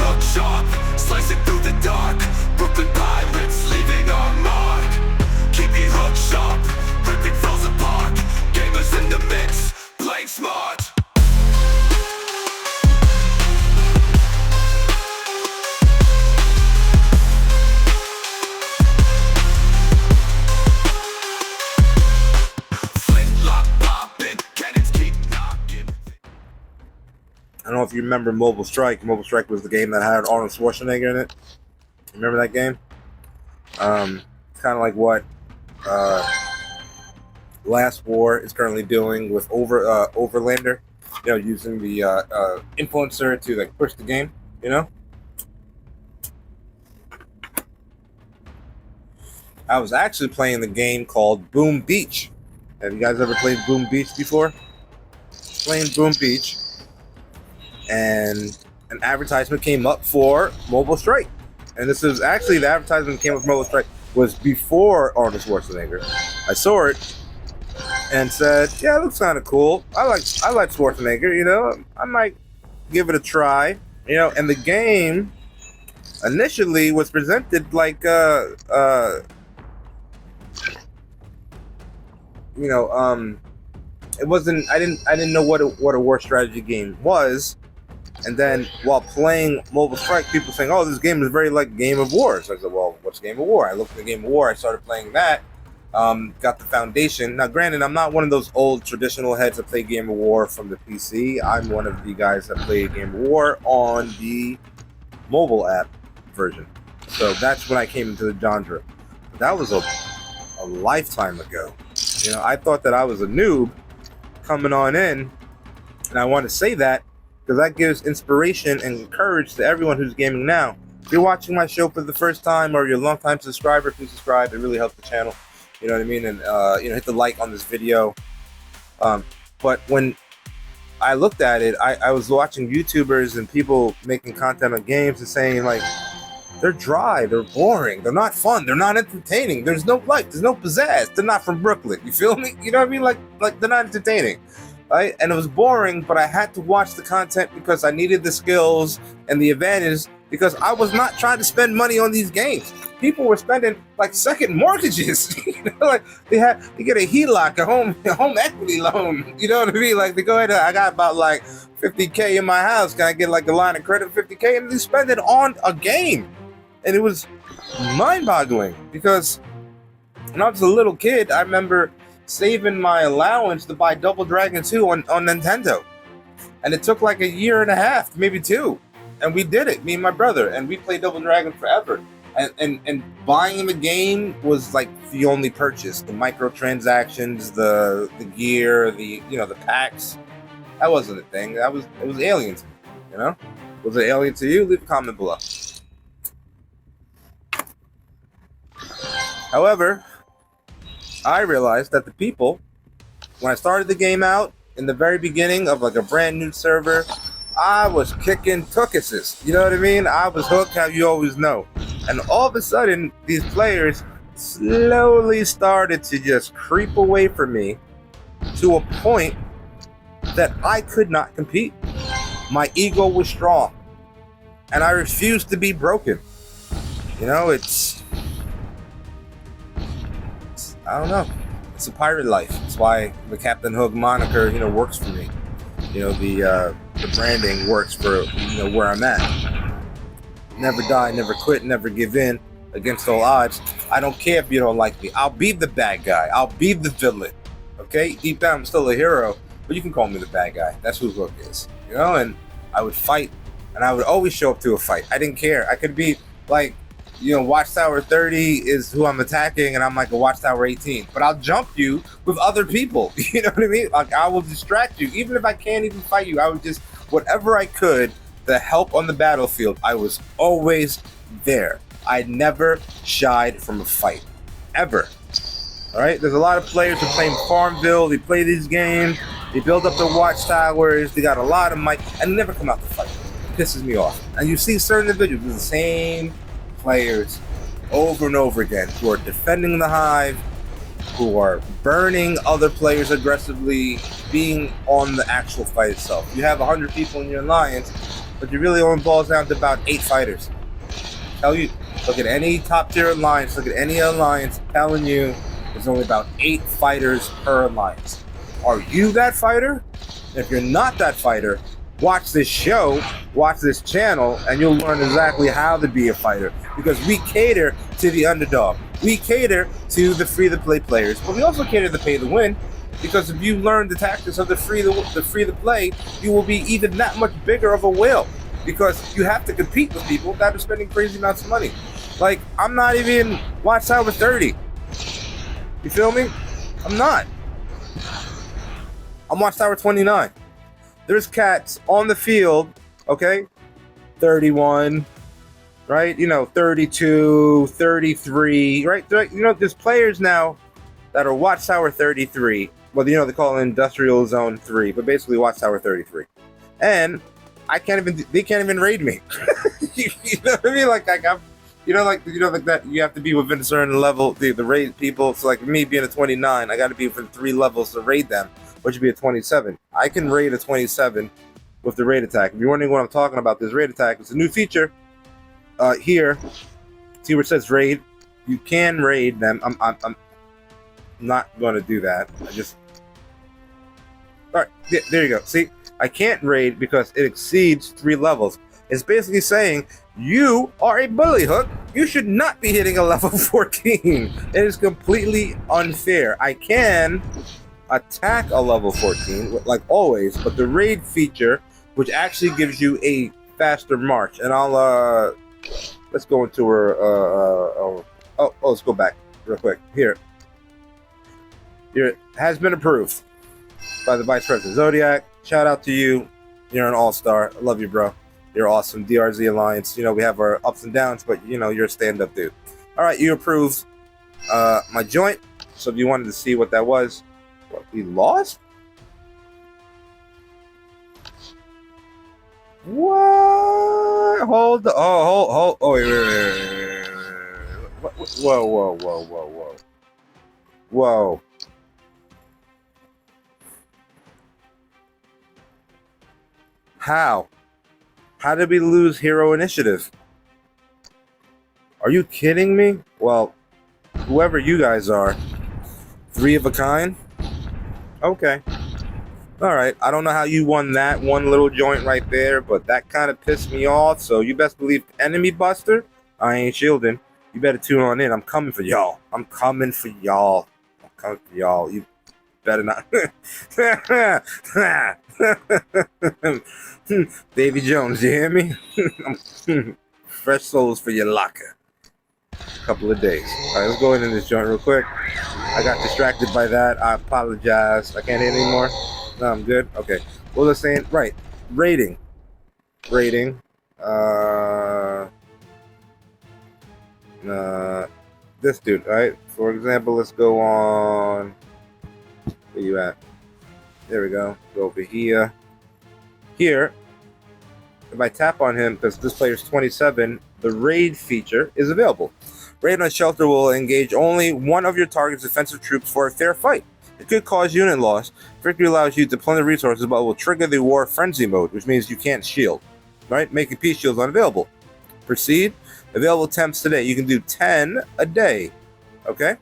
hook sharp, slicing through the dark. Brooklyn pirates leaving our mark. Keep it hook sharp, ripping foes apart. Gamers in the mix, playing smart. I don't know if you remember Mobile Strike. Mobile Strike was the game that had Arnold Schwarzenegger in it. Remember that game? It's kind of like what Last War is currently doing with Overlander. You know, using the influencer to like push the game. You know. I was actually playing the game called Boom Beach. Have you guys ever played Boom Beach before? Playing Boom Beach. And an advertisement came up for Mobile Strike. And this is actually the advertisement that came up for Mobile Strike was before Arnold Schwarzenegger. I saw it and said, yeah, it looks kind of cool. I like Schwarzenegger, you know. I might give it a try. You know, and the game initially was presented like it wasn't I didn't know what a war strategy game was. And then while playing Mobile Strike, people saying, oh, this game is very like Game of War. So I said, well, what's Game of War? I looked at the Game of War. I started playing that. Got the foundation. Now, granted, I'm not one of those old traditional heads that play Game of War from the PC. I'm one of the guys that play Game of War on the mobile app version. So that's when I came into the genre. But that was a lifetime ago. You know, I thought that I was a noob coming on in. And I want to say that because that gives inspiration and courage to everyone who's gaming now. If you're watching my show for the first time or you're a long-time subscriber, please subscribe. It really helps the channel. You know what I mean? And, hit the like on this video. But when I looked at it, I was watching YouTubers and people making content on games and saying, like, they're dry, they're boring, they're not fun, they're not entertaining, there's no life, there's no pizzazz, they're not from Brooklyn. You feel me? You know what I mean? Like they're not entertaining. Right? And it was boring, but I had to watch the content because I needed the skills and the advantage because I was not trying to spend money on these games. People were spending like second mortgages. You know, like they get a HELOC, a home equity loan. You know what I mean? Like they go ahead, I got about like $50K in my house. Can I get like a line of credit for $50K? And they spend it on a game. And it was mind-boggling because when I was a little kid, I remember saving my allowance to buy Double Dragon 2 on Nintendo. And it took like a year and a half, maybe two. And we did it, me and my brother. And we played Double Dragon forever. And buying the game was like the only purchase. The microtransactions, the gear, the packs. That wasn't a thing. It was alien to me, you know? Was it alien to you? Leave a comment below. However, I realized that the people, when I started the game out in the very beginning of like a brand new server, I was kicking tuckuses. You know what I mean? I was hooked, how you always know. And all of a sudden, these players slowly started to just creep away from me to a point that I could not compete. My ego was strong. And I refused to be broken. You know, I don't know. It's a pirate life. That's why the Captain Hook moniker, works for me. The branding works for, where I'm at. Never die, never quit, never give in against all odds. I don't care if you don't like me. I'll be the bad guy. I'll be the villain. Okay? Deep down, I'm still a hero, but you can call me the bad guy. That's who Hook is. And I would fight, and I would always show up to a fight. I didn't care. I could be like, Watchtower 30 is who I'm attacking, and I'm like a Watchtower 18. But I'll jump you with other people. You know what I mean? Like, I will distract you. Even if I can't even fight you, I would just, whatever I could to help on the battlefield, I was always there. I never shied from a fight. Ever. All right? There's a lot of players who play Farmville. They play these games. They build up their watchtowers. They got a lot of might, and never come out to fight. It pisses me off. And you see certain individuals, the same players over and over again who are defending the hive, who are burning other players aggressively, being on the actual fight itself. You have 100 people in your alliance, but it really only boils down to about 8 fighters. Tell you, look at any top tier alliance, look at any alliance, telling you there's only about 8 fighters per alliance. Are you that fighter? If you're not that fighter, watch this show, watch this channel, and you'll learn exactly how to be a fighter. Because we cater to the underdog. We cater to the free-to-play players, but we also cater to pay-to-win. Because if you learn the tactics of the free-to-play, you will be even that much bigger of a whale. Because you have to compete with people that are spending crazy amounts of money. Like, I'm not even Watchtower 30. You feel me? I'm not. I'm Watchtower 29. There's cats on the field, okay? 31, right? 32, 33, right? There's players now that are Watchtower 33. Well, they call it Industrial Zone 3, but basically Watchtower 33. And they can't even raid me. You know what I mean? Like I'm, like that. You have to be within a certain level the raid people. So like me being a 29, I got to be within 3 levels to raid them, which would be a 27. I can raid a 27 with the raid attack. If you're wondering what I'm talking about, this raid attack is a new feature. Here, see where it says raid. You can raid them. I'm not going to do that. All right. There you go. See. I can't raid because it exceeds 3 levels. It's basically saying, you are a bully hook. You should not be hitting a level 14. It is completely unfair. I can attack a level 14, like always, but the raid feature, which actually gives you a faster march, and I'll, let's go into her, let's go back real quick. Here, has been approved by the Vice President Zodiac. Shout out to you. You're an all-star. I love you, bro. You're awesome. DRZ Alliance. We have our ups and downs, but you're a stand-up dude. All right, you approved my joint. So if you wanted to see what that was, what, we lost? What? Hold the. Oh, wait. Whoa. How? How did we lose hero initiative? Are you kidding me? Well, whoever you guys are, 3 of a kind? Okay. Alright, I don't know how you won that one little joint right there, but that kind of pissed me off, so you best believe enemy buster, I ain't shielding. You better tune on in. I'm coming for y'all. You better not. Davy Jones, you hear me? Fresh souls for your locker. Couple of days. All right, let's go into this joint real quick. I got distracted by that. I apologize. I can't hit anymore. No, I'm good. Okay. What was I saying? Right. Rating. This dude, right? For example, let's go on. Where you at? There we go. Go over here. Here, if I tap on him, because this player's 27, the raid feature is available. Raid on shelter will engage only one of your target's defensive troops for a fair fight. It could cause unit loss. Victory allows you to plunder resources, but will trigger the war frenzy mode, which means you can't shield. Right? Making peace shields unavailable. Proceed. Available attempts today. You can do 10 a day. Okay?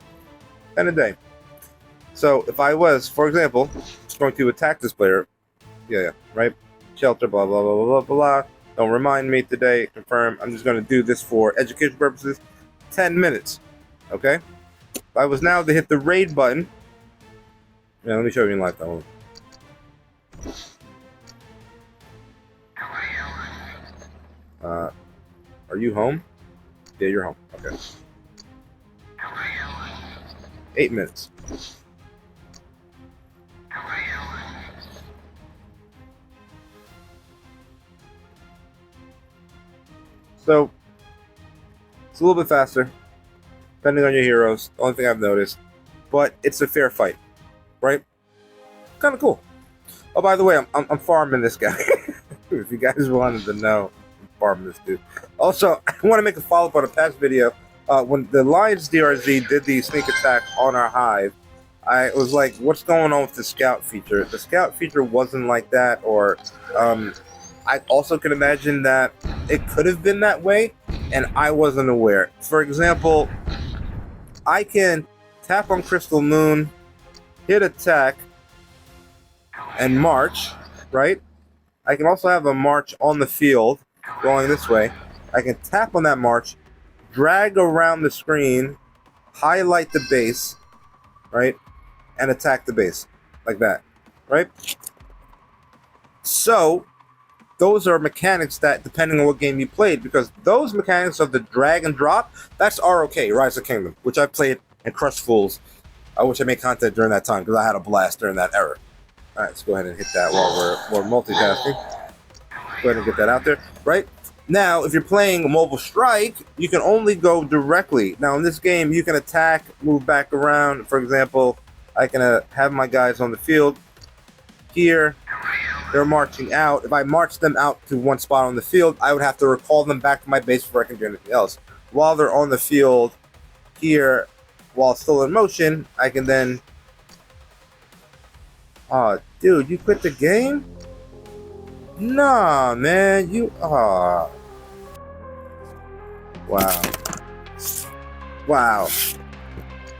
10 a day. So if I was, for example, going to attack this player, right? Shelter, blah, blah, blah, blah, blah. Don't remind me today. Confirm. I'm just going to do this for education purposes. 10 minutes. Okay? If I was now to hit the raid button. Yeah, let me show you in live though. Are you home? Yeah, you're home. Okay. 8 minutes. So, it's a little bit faster, depending on your heroes. The only thing I've noticed. But it's a fair fight, right? Kind of cool. Oh, by the way, I'm farming this guy. If you guys wanted to know, I'm farming this dude. Also, I want to make a follow-up on a past video. When the Lions DRZ did the sneak attack on our hive, I was like, what's going on with the scout feature? The scout feature wasn't like that, or I also can imagine that it could have been that way, and I wasn't aware. For example, I can tap on Crystal Moon, hit attack, and march, right? I can also have a march on the field going this way. I can tap on that march, drag around the screen, highlight the base, right? And attack the base like that, right? So those are mechanics that, depending on what game you played, because those mechanics of the drag and drop, that's ROK, Rise of Kingdom, which I played and crushed fools. I wish I made content during that time because I had a blast during that era. All right, let's go ahead and hit that while we're multitasking. Go ahead and get that out there, right? Now, if you're playing Mobile Strike, you can only go directly. Now, in this game, you can attack, move back around. For example, I can have my guys on the field here. They're marching out. If I march them out to one spot on the field, I would have to recall them back to my base before I can do anything else. While they're on the field here, while still in motion, I can then... Oh, dude, you quit the game? Nah, man, you... Wow. Wow.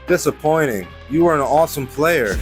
Disappointing. You were an awesome player.